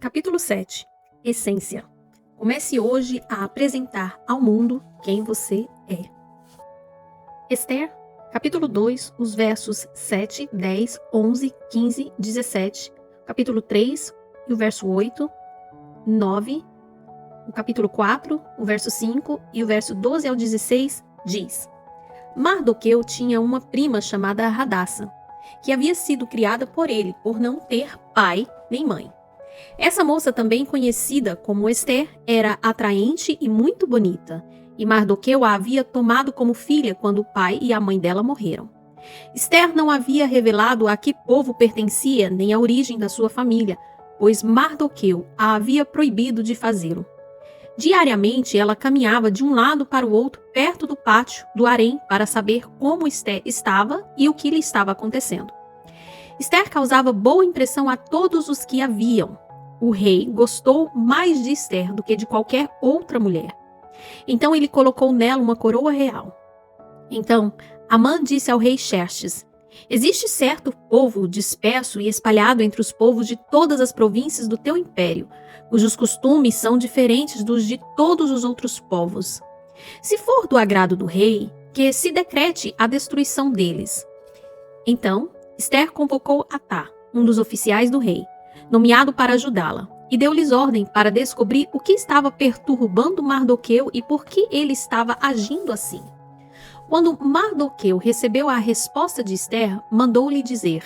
Capítulo 7. Essência. Comece hoje a apresentar ao mundo quem você é. Esther, capítulo 2, os versos 7, 10, 11, 15, 17. Capítulo 3, e o verso 8, 9. O capítulo 4, o verso 5 e o verso 12 ao 16 diz: Mardoqueu tinha uma prima chamada Hadassa, que havia sido criada por ele, por não ter pai nem mãe. Essa moça, também conhecida como Esther, era atraente e muito bonita, e Mardoqueu a havia tomado como filha quando o pai e a mãe dela morreram. Esther não havia revelado a que povo pertencia nem a origem da sua família, pois Mardoqueu a havia proibido de fazê-lo. Diariamente, ela caminhava de um lado para o outro perto do pátio do harém para saber como Esther estava e o que lhe estava acontecendo. Esther causava boa impressão a todos os que a viam. O rei gostou mais de Esther do que de qualquer outra mulher. Então ele colocou nela uma coroa real. Então Amã disse ao rei Xerxes: Existe certo povo disperso e espalhado entre os povos de todas as províncias do teu império, cujos costumes são diferentes dos de todos os outros povos. Se for do agrado do rei, que se decrete a destruição deles. Então Esther convocou Atá, um dos oficiais do rei, nomeado para ajudá-la, e deu-lhes ordem para descobrir o que estava perturbando Mardoqueu e por que ele estava agindo assim. Quando Mardoqueu recebeu a resposta de Esther, mandou-lhe dizer: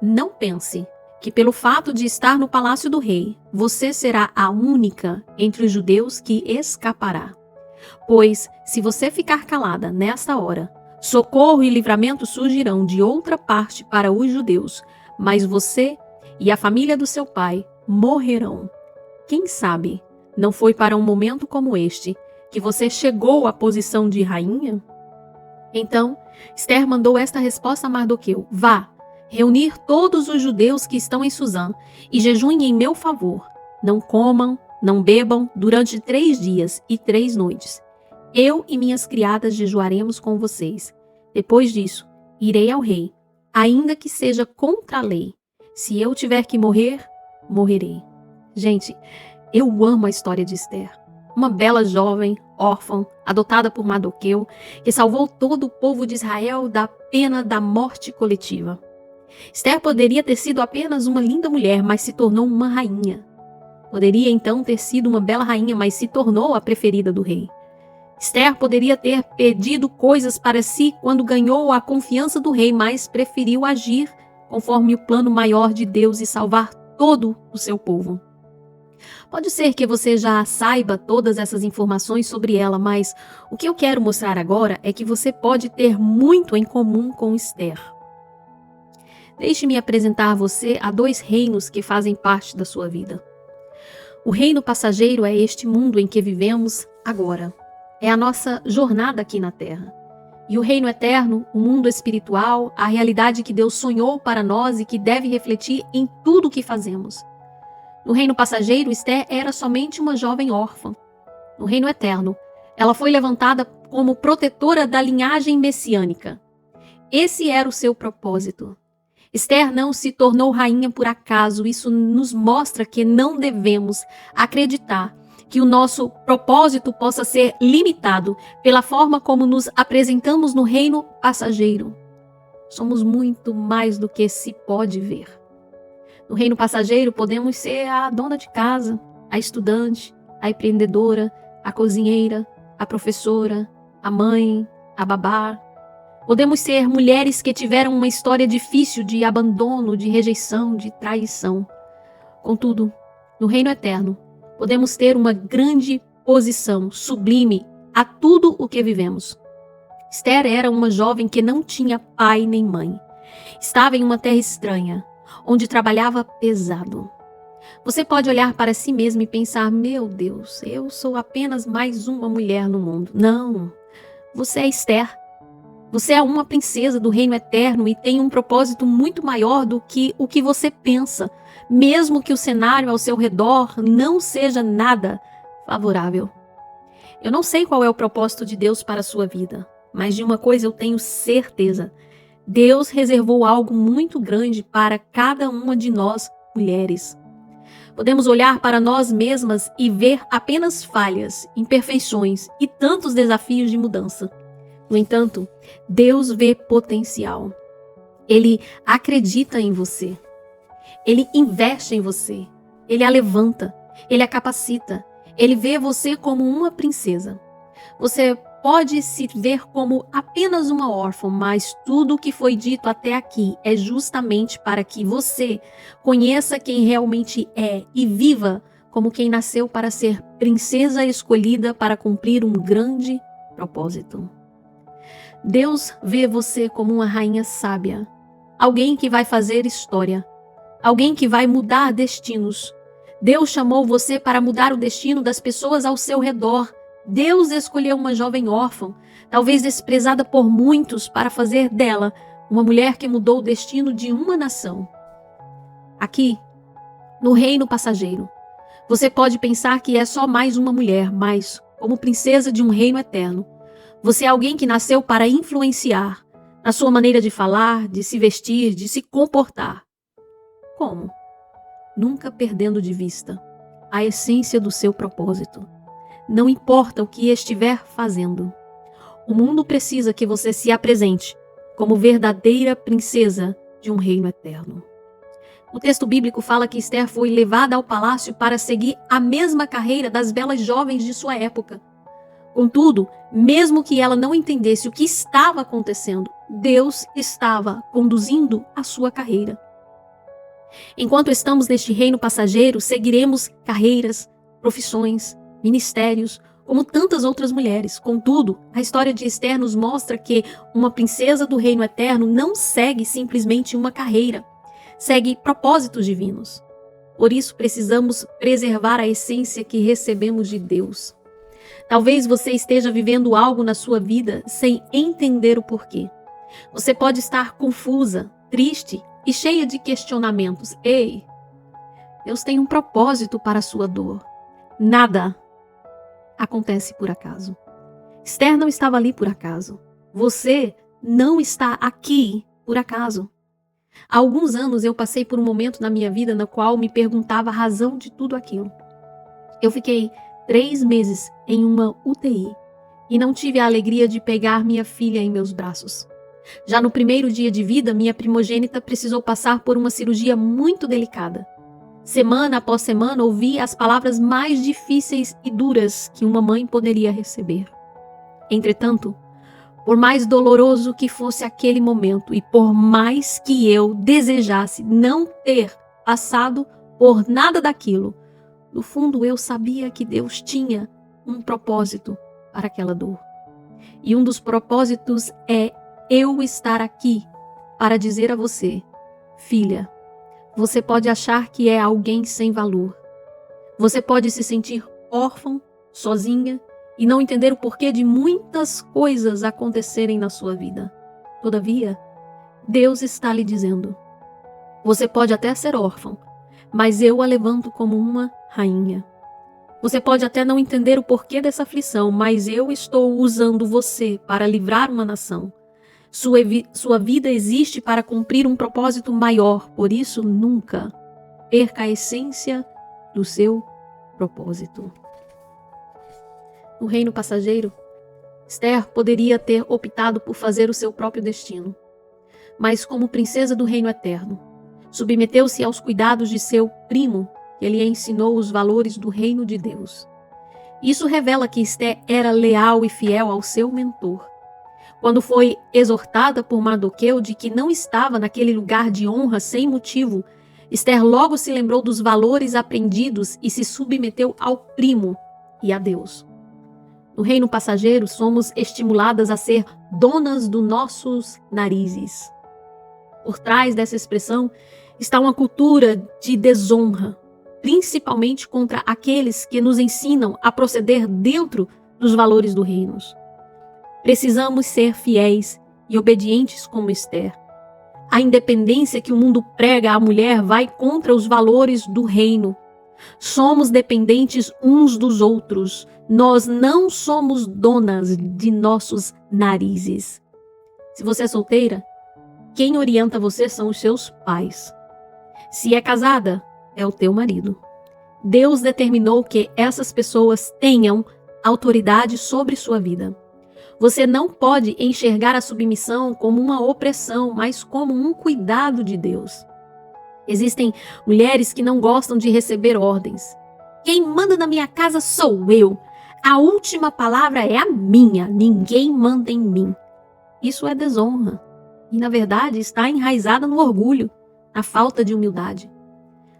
Não pense que pelo fato de estar no palácio do rei, você será a única entre os judeus que escapará. Pois, se você ficar calada nesta hora, socorro e livramento surgirão de outra parte para os judeus, mas você e a família do seu pai morrerão. Quem sabe, não foi para um momento como este que você chegou à posição de rainha? Então, Esther mandou esta resposta a Mardoqueu: Vá, reunir todos os judeus que estão em Suzã e jejuem em meu favor. Não comam, não bebam durante 3 dias e 3 noites. Eu e minhas criadas jejuaremos com vocês. Depois disso, irei ao rei, ainda que seja contra a lei. Se eu tiver que morrer, morrerei. Gente, eu amo a história de Esther. Uma bela jovem, órfã, adotada por Mardoqueu, que salvou todo o povo de Israel da pena da morte coletiva. Esther poderia ter sido apenas uma linda mulher, mas se tornou uma rainha. Poderia então ter sido uma bela rainha, mas se tornou a preferida do rei. Esther poderia ter pedido coisas para si quando ganhou a confiança do rei, mas preferiu agir conforme o plano maior de Deus e salvar todo o seu povo. Pode ser que você já saiba todas essas informações sobre ela, mas o que eu quero mostrar agora é que você pode ter muito em comum com Esther. Deixe-me apresentar você a 2 reinos que fazem parte da sua vida. O reino passageiro é este mundo em que vivemos agora. É a nossa jornada aqui na Terra. E o reino eterno, o mundo espiritual, a realidade que Deus sonhou para nós e que deve refletir em tudo o que fazemos. No reino passageiro, Esther era somente uma jovem órfã. No reino eterno, ela foi levantada como protetora da linhagem messiânica. Esse era o seu propósito. Esther não se tornou rainha por acaso. Isso nos mostra que não devemos acreditar que o nosso propósito possa ser limitado pela forma como nos apresentamos no reino passageiro. Somos muito mais do que se pode ver. No reino passageiro, podemos ser a dona de casa, a estudante, a empreendedora, a cozinheira, a professora, a mãe, a babá. Podemos ser mulheres que tiveram uma história difícil de abandono, de rejeição, de traição. Contudo, no reino eterno, podemos ter uma grande posição sublime a tudo o que vivemos. Esther era uma jovem que não tinha pai nem mãe. Estava em uma terra estranha, onde trabalhava pesado. Você pode olhar para si mesmo e pensar: meu Deus, eu sou apenas mais uma mulher no mundo. Não, você é Esther. Você é uma princesa do reino eterno e tem um propósito muito maior do que o que você pensa, mesmo que o cenário ao seu redor não seja nada favorável. Eu não sei qual é o propósito de Deus para a sua vida, mas de uma coisa eu tenho certeza: Deus reservou algo muito grande para cada uma de nós mulheres. Podemos olhar para nós mesmas e ver apenas falhas, imperfeições e tantos desafios de mudança. No entanto, Deus vê potencial. Ele acredita em você. Ele investe em você. Ele a levanta. Ele a capacita. Ele vê você como uma princesa. Você pode se ver como apenas uma órfã, mas tudo o que foi dito até aqui é justamente para que você conheça quem realmente é e viva como quem nasceu para ser princesa escolhida para cumprir um grande propósito. Deus vê você como uma rainha sábia, alguém que vai fazer história, alguém que vai mudar destinos. Deus chamou você para mudar o destino das pessoas ao seu redor. Deus escolheu uma jovem órfã, talvez desprezada por muitos, para fazer dela uma mulher que mudou o destino de uma nação. Aqui, no reino passageiro, você pode pensar que é só mais uma mulher, mas, como princesa de um reino eterno, você é alguém que nasceu para influenciar na sua maneira de falar, de se vestir, de se comportar. Como? Nunca perdendo de vista a essência do seu propósito. Não importa o que estiver fazendo. O mundo precisa que você se apresente como verdadeira princesa de um reino eterno. O texto bíblico fala que Esther foi levada ao palácio para seguir a mesma carreira das belas jovens de sua época. Contudo, mesmo que ela não entendesse o que estava acontecendo, Deus estava conduzindo a sua carreira. Enquanto estamos neste reino passageiro, seguiremos carreiras, profissões, ministérios, como tantas outras mulheres. Contudo, a história de Esther nos mostra que uma princesa do reino eterno não segue simplesmente uma carreira, segue propósitos divinos. Por isso, precisamos preservar a essência que recebemos de Deus. Talvez você esteja vivendo algo na sua vida sem entender o porquê. Você pode estar confusa, triste e cheia de questionamentos. Ei, Deus tem um propósito para a sua dor. Nada acontece por acaso. Esther não estava ali por acaso. Você não está aqui por acaso. Há alguns anos eu passei por um momento na minha vida no qual me perguntava a razão de tudo aquilo. Eu fiquei 3 meses em uma UTI e não tive a alegria de pegar minha filha em meus braços. Já no primeiro dia de vida, minha primogênita precisou passar por uma cirurgia muito delicada. Semana após semana, ouvi as palavras mais difíceis e duras que uma mãe poderia receber. Entretanto, por mais doloroso que fosse aquele momento e por mais que eu desejasse não ter passado por nada daquilo, no fundo eu sabia que Deus tinha um propósito para aquela dor. E um dos propósitos é eu estar aqui para dizer a você, filha, você pode achar que é alguém sem valor. Você pode se sentir órfã, sozinha e não entender o porquê de muitas coisas acontecerem na sua vida. Todavia, Deus está lhe dizendo, você pode até ser órfã, mas eu a levanto como uma rainha. Você pode até não entender o porquê dessa aflição, mas eu estou usando você para livrar uma nação. Sua vida existe para cumprir um propósito maior, por isso nunca perca a essência do seu propósito. No reino passageiro, Esther poderia ter optado por fazer o seu próprio destino, mas como princesa do reino eterno, submeteu-se aos cuidados de seu primo, que lhe ensinou os valores do reino de Deus. Isso revela que Esther era leal e fiel ao seu mentor. Quando foi exortada por Mardoqueu de que não estava naquele lugar de honra sem motivo, Esther logo se lembrou dos valores aprendidos e se submeteu ao primo e a Deus. No reino passageiro, somos estimuladas a ser donas dos nossos narizes. Por trás dessa expressão está uma cultura de desonra, principalmente contra aqueles que nos ensinam a proceder dentro dos valores do reino. Precisamos ser fiéis e obedientes como Esther. A independência que o mundo prega à mulher vai contra os valores do reino. Somos dependentes uns dos outros. Nós não somos donas de nossos narizes. Se você é solteira, quem orienta você são os seus pais. Se é casada, é o teu marido. Deus determinou que essas pessoas tenham autoridade sobre sua vida. Você não pode enxergar a submissão como uma opressão, mas como um cuidado de Deus. Existem mulheres que não gostam de receber ordens. Quem manda na minha casa sou eu. A última palavra é a minha. Ninguém manda em mim. Isso é desonra. E, na verdade, está enraizada no orgulho, na falta de humildade.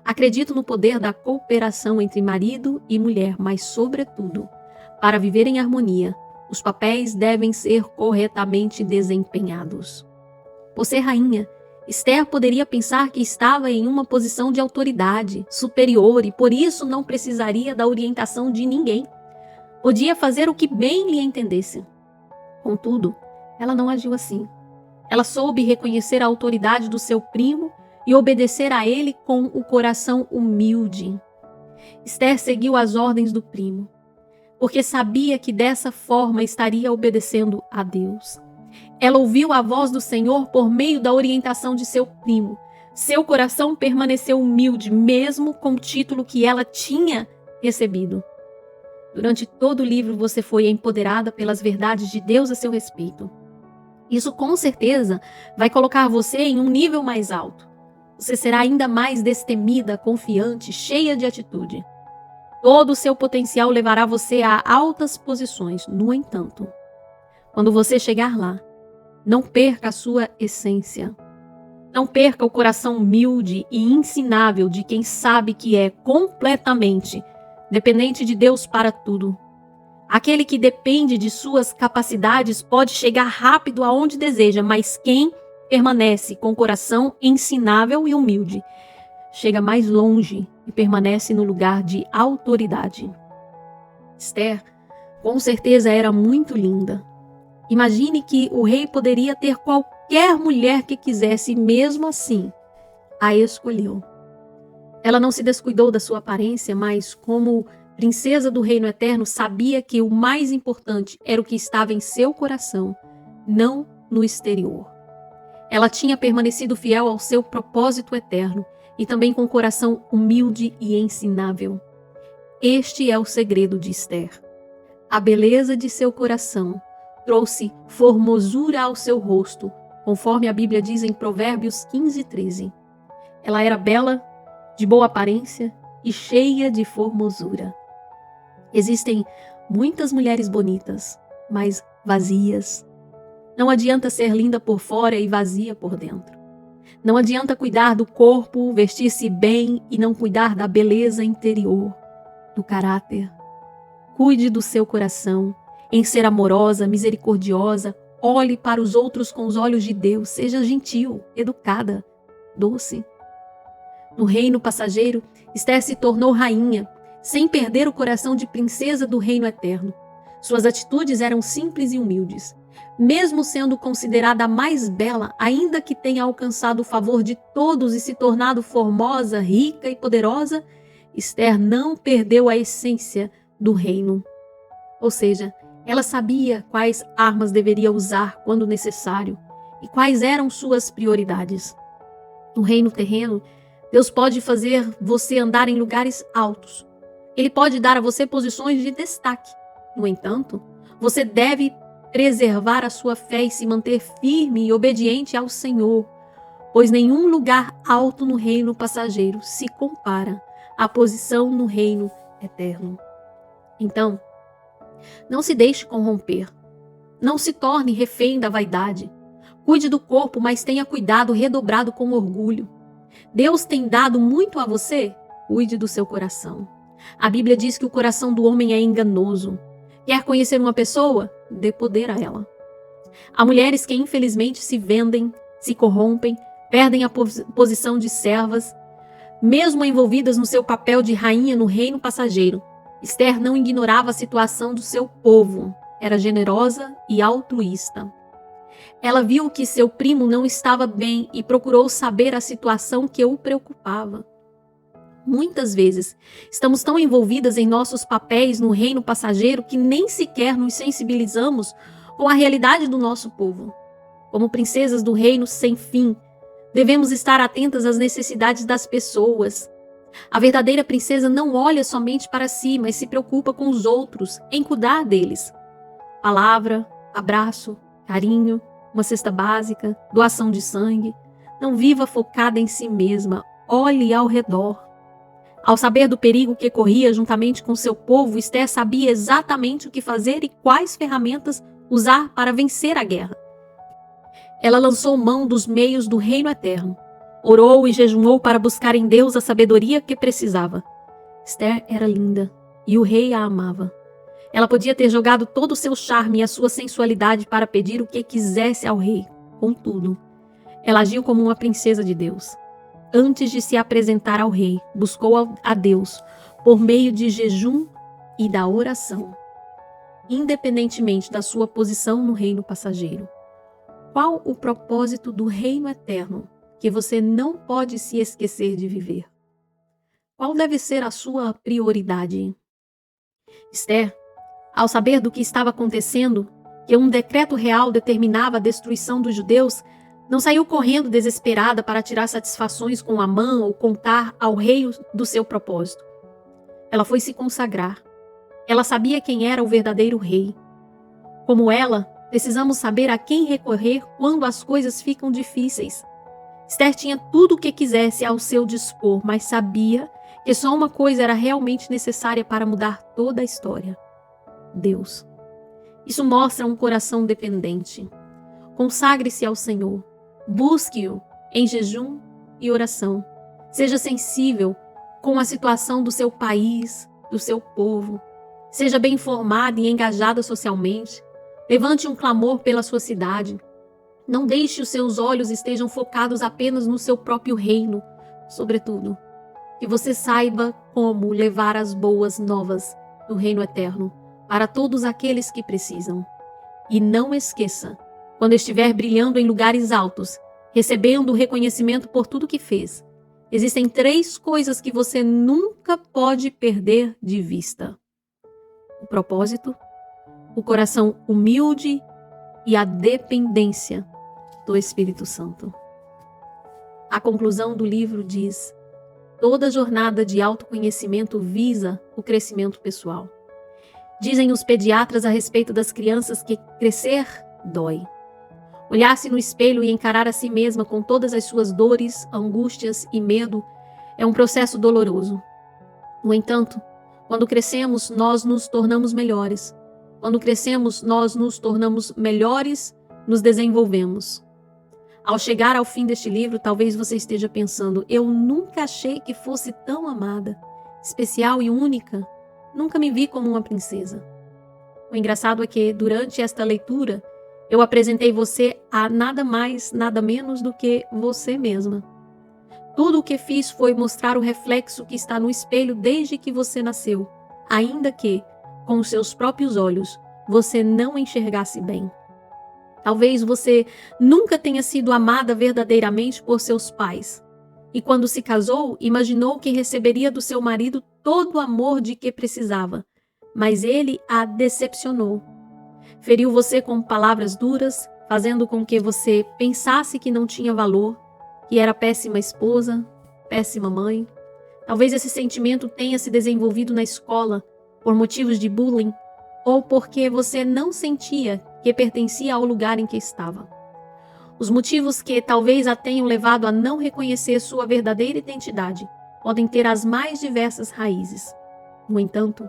Acredito no poder da cooperação entre marido e mulher, mas, sobretudo, para viver em harmonia, os papéis devem ser corretamente desempenhados. Por ser rainha, Esther poderia pensar que estava em uma posição de autoridade superior e por isso não precisaria da orientação de ninguém. Podia fazer o que bem lhe entendesse. Contudo, ela não agiu assim. Ela soube reconhecer a autoridade do seu primo e obedecer a ele com o coração humilde. Esther seguiu as ordens do primo, porque sabia que dessa forma estaria obedecendo a Deus. Ela ouviu a voz do Senhor por meio da orientação de seu primo. Seu coração permaneceu humilde, mesmo com o título que ela tinha recebido. Durante todo o livro você foi empoderada pelas verdades de Deus a seu respeito. Isso com certeza vai colocar você em um nível mais alto. Você será ainda mais destemida, confiante, cheia de atitude. Todo o seu potencial levará você a altas posições. No entanto, quando você chegar lá, não perca a sua essência. Não perca o coração humilde e ensinável de quem sabe que é completamente dependente de Deus para tudo. Aquele que depende de suas capacidades pode chegar rápido aonde deseja, mas quem permanece com o coração ensinável e humilde chega mais longe e permanece no lugar de autoridade. Esther, com certeza, era muito linda. Imagine que o rei poderia ter qualquer mulher que quisesse e mesmo assim a escolheu. Ela não se descuidou da sua aparência, mas como princesa do reino eterno, sabia que o mais importante era o que estava em seu coração, não no exterior. Ela tinha permanecido fiel ao seu propósito eterno e também com o coração humilde e ensinável. Este é o segredo de Esther. A beleza de seu coração trouxe formosura ao seu rosto, conforme a Bíblia diz em Provérbios 15:13. Ela era bela, de boa aparência e cheia de formosura. Existem muitas mulheres bonitas, mas vazias. Não adianta ser linda por fora e vazia por dentro. Não adianta cuidar do corpo, vestir-se bem e não cuidar da beleza interior, do caráter. Cuide do seu coração, em ser amorosa, misericordiosa, olhe para os outros com os olhos de Deus, seja gentil, educada, doce. No reino passageiro, Esther se tornou rainha, sem perder o coração de princesa do reino eterno. Suas atitudes eram simples e humildes. Mesmo sendo considerada a mais bela, ainda que tenha alcançado o favor de todos e se tornado formosa, rica e poderosa, Esther não perdeu a essência do reino. Ou seja, ela sabia quais armas deveria usar quando necessário e quais eram suas prioridades. No reino terreno, Deus pode fazer você andar em lugares altos. Ele pode dar a você posições de destaque. No entanto, você deve preservar a sua fé e se manter firme e obediente ao Senhor, pois nenhum lugar alto no reino passageiro se compara à posição no reino eterno. Então, não se deixe corromper. Não se torne refém da vaidade. Cuide do corpo, mas tenha cuidado redobrado com orgulho. Deus tem dado muito a você? Cuide do seu coração. A Bíblia diz que o coração do homem é enganoso. Quer conhecer uma pessoa? Dê poder a ela. Há mulheres que infelizmente se vendem, se corrompem, perdem a posição de servas, mesmo envolvidas no seu papel de rainha no reino passageiro. Esther não ignorava a situação do seu povo, era generosa e altruísta. Ela viu que seu primo não estava bem e procurou saber a situação que o preocupava. Muitas vezes, estamos tão envolvidas em nossos papéis no reino passageiro que nem sequer nos sensibilizamos com a realidade do nosso povo. Como princesas do reino sem fim, devemos estar atentas às necessidades das pessoas. A verdadeira princesa não olha somente para si, mas se preocupa com os outros, em cuidar deles. Palavra, abraço, carinho, uma cesta básica, doação de sangue. Não viva focada em si mesma, olhe ao redor. Ao saber do perigo que corria juntamente com seu povo, Esther sabia exatamente o que fazer e quais ferramentas usar para vencer a guerra. Ela lançou mão dos meios do reino eterno. Orou e jejuou para buscar em Deus a sabedoria que precisava. Esther era linda e o rei a amava. Ela podia ter jogado todo o seu charme e a sua sensualidade para pedir o que quisesse ao rei. Contudo, ela agiu como uma princesa de Deus. Antes de se apresentar ao rei, buscou a Deus por meio de jejum e da oração, independentemente da sua posição no reino passageiro. Qual o propósito do reino eterno que você não pode se esquecer de viver? Qual deve ser a sua prioridade? Esther, ao saber do que estava acontecendo, que um decreto real determinava a destruição dos judeus, não saiu correndo desesperada para tirar satisfações com Amã ou contar ao rei do seu propósito. Ela foi se consagrar. Ela sabia quem era o verdadeiro rei. Como ela, precisamos saber a quem recorrer quando as coisas ficam difíceis. Esther tinha tudo o que quisesse ao seu dispor, mas sabia que só uma coisa era realmente necessária para mudar toda a história: Deus. Isso mostra um coração dependente. Consagre-se ao Senhor. Busque-o em jejum e oração. Seja sensível com a situação do seu país, do seu povo. Seja bem informada e engajada socialmente. Levante um clamor pela sua cidade. Não deixe os seus olhos estejam focados apenas no seu próprio reino. Sobretudo, que você saiba como levar as boas novas do reino eterno para todos aqueles que precisam. E não esqueça, quando estiver brilhando em lugares altos, recebendo o reconhecimento por tudo que fez, existem 3 coisas que você nunca pode perder de vista: o propósito, o coração humilde e a dependência do Espírito Santo. A conclusão do livro diz: toda jornada de autoconhecimento visa o crescimento pessoal. Dizem os pediatras a respeito das crianças que crescer dói. Olhar-se no espelho e encarar a si mesma com todas as suas dores, angústias e medo é um processo doloroso. No entanto, quando crescemos, nós nos tornamos melhores. Quando crescemos, nós nos tornamos melhores, nos desenvolvemos. Ao chegar ao fim deste livro, talvez você esteja pensando: eu nunca achei que fosse tão amada, especial e única. Nunca me vi como uma princesa. O engraçado é que, durante esta leitura, eu apresentei você a nada mais, nada menos do que você mesma. Tudo o que fiz foi mostrar o reflexo que está no espelho desde que você nasceu, ainda que, com os seus próprios olhos, você não enxergasse bem. Talvez você nunca tenha sido amada verdadeiramente por seus pais. E quando se casou, imaginou que receberia do seu marido todo o amor de que precisava, mas ele a decepcionou. Feriu você com palavras duras, fazendo com que você pensasse que não tinha valor, que era péssima esposa, péssima mãe. Talvez esse sentimento tenha se desenvolvido na escola por motivos de bullying ou porque você não sentia que pertencia ao lugar em que estava. Os motivos que talvez a tenham levado a não reconhecer sua verdadeira identidade podem ter as mais diversas raízes. No entanto,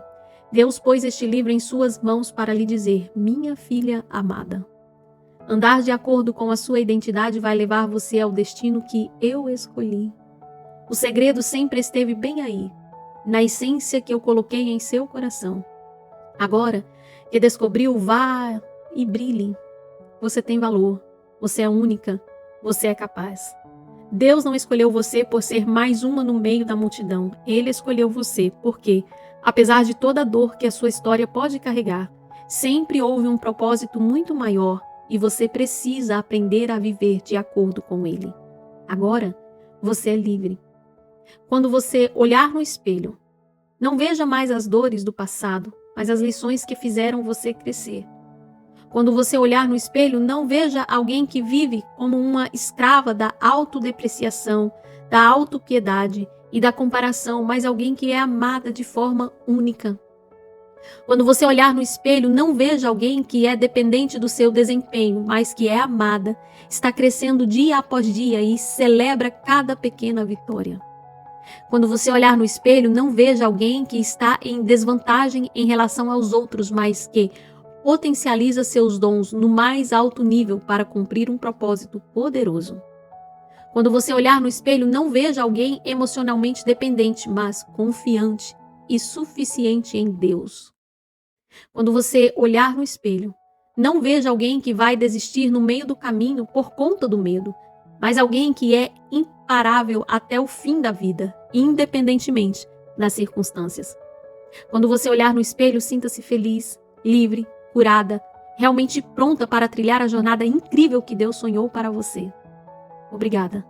Deus pôs este livro em suas mãos para lhe dizer: minha filha amada, andar de acordo com a sua identidade vai levar você ao destino que eu escolhi. O segredo sempre esteve bem aí, na essência que eu coloquei em seu coração. Agora que descobriu, vá e brilhe. Você tem valor, você é única, você é capaz. Deus não escolheu você por ser mais uma no meio da multidão. Ele escolheu você porque, apesar de toda a dor que a sua história pode carregar, sempre houve um propósito muito maior e você precisa aprender a viver de acordo com ele. Agora, você é livre. Quando você olhar no espelho, não veja mais as dores do passado, mas as lições que fizeram você crescer. Quando você olhar no espelho, não veja alguém que vive como uma escrava da autodepreciação, da autopiedade e da comparação, mas alguém que é amada de forma única. Quando você olhar no espelho, não veja alguém que é dependente do seu desempenho, mas que é amada, está crescendo dia após dia e celebra cada pequena vitória. Quando você olhar no espelho, não veja alguém que está em desvantagem em relação aos outros, mas que potencializa seus dons no mais alto nível para cumprir um propósito poderoso. Quando você olhar no espelho, não veja alguém emocionalmente dependente, mas confiante e suficiente em Deus. Quando você olhar no espelho, não veja alguém que vai desistir no meio do caminho por conta do medo, mas alguém que é imparável até o fim da vida, independentemente das circunstâncias. Quando você olhar no espelho, sinta-se feliz, livre, curada, realmente pronta para trilhar a jornada incrível que Deus sonhou para você. Obrigada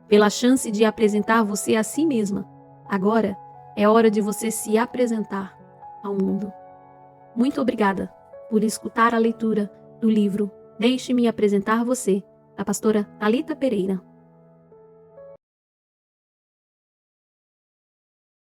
pela chance de apresentar você a si mesma. Agora é hora de você se apresentar ao mundo. Muito obrigada por escutar a leitura do livro Deixe-me Apresentar Você, da pastora Thalita Pereira.